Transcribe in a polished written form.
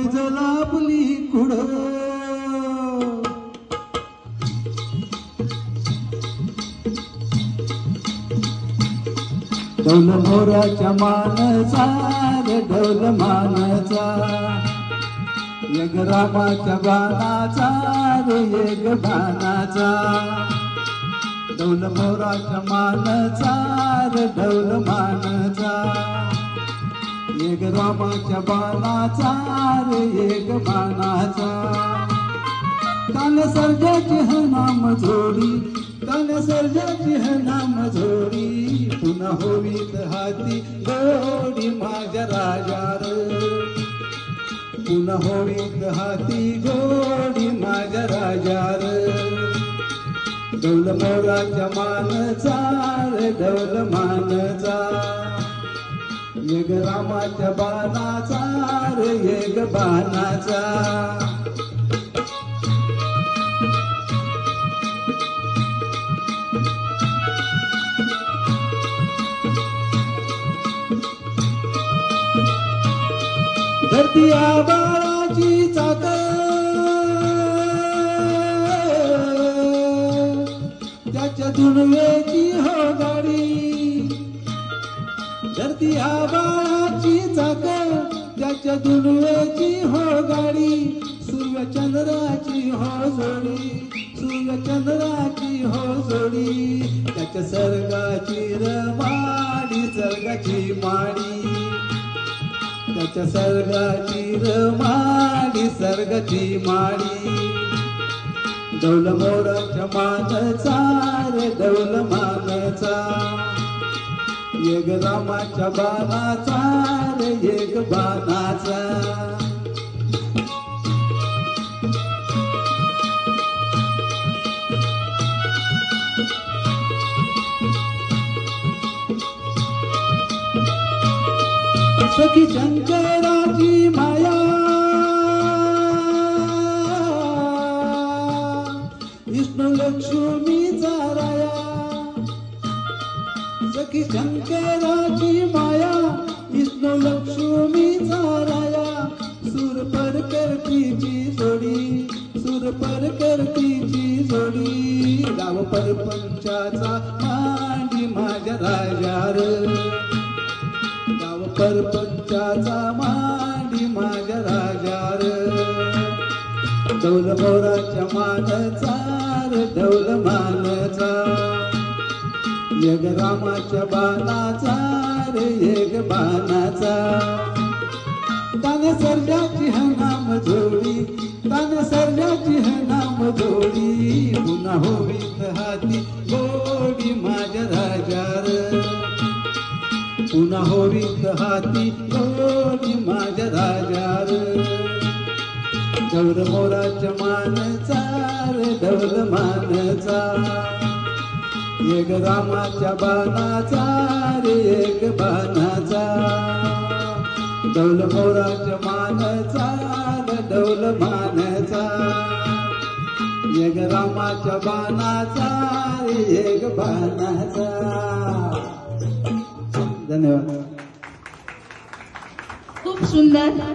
पैजला आपली कुड ढोल मोराच्या मानचा रे ढोल मानचा एक रामाच्या बाणाचा रे एक बाणाचा ढोल मोराच्या मानचा रे ढोल मानचा एक रामाच्या बाणाचा रे एक बाणाचा कान सर्जाची ह नाम जोडी कान सर्जाची ह नाम जोडी पुन्हा होवीत हाती गोडी माझ्या राजार पुन्हा होवीत हाती गोडी माझ्या राजार ढोल मोराच्या मानचा रे ढोल मानचा एक रामाच्या बाणाचा रे एक बाणाचा धरती आबाळाची चाक त्याच्या दुनवेची हो गाडी धरती आबाळाची चाक त्याच्या दुनवेची हो गाडी सूर्यचंद्राची हो जोडी सूर्यचंद्राची हो जोडी त्याच्या सर्गाची रमाडी सर्गाची माडी त्याच्या सर्गाची रमाडी सर्गाची माडी ढोल मोराच्या मानचा रे ढोल मानचा एक रामाच्या बाणाचा रे एक बाणाचा सखी शंकराची माया विष्णू लक्ष्मीचा राया सखी शंकराची माया विष्णू लक्ष्मीचा राया सूर पर करतीची जोडी सूर पर करतीची जोडी गाव परपंचाचा मांडी माझ्या राजार परपंचाचा मांडी माझ्या राजार ढोल मोराच्या मानचा रे ढोल मानचा एक रामाच्या बाणाचा रे एक बाणाचा ताने सर्जाची ह नाम जोडी ताने सर्जाची ह नाम जोडी पुन्हा होवीत हाती गोडी माझ्या राजार पुन्हा होवीत हाती गोडी माझ्या राजार ढोल मोराच्या मानचा रे ढोल मानचा एक रामाच्या बाणाचा रे एक बाणाचा ढोल मोराच्या मानचा रे ढोल मानचा एक रामाच्या बाणाचा रे एक बाणाचा धन्यवाद खूप सुंदर।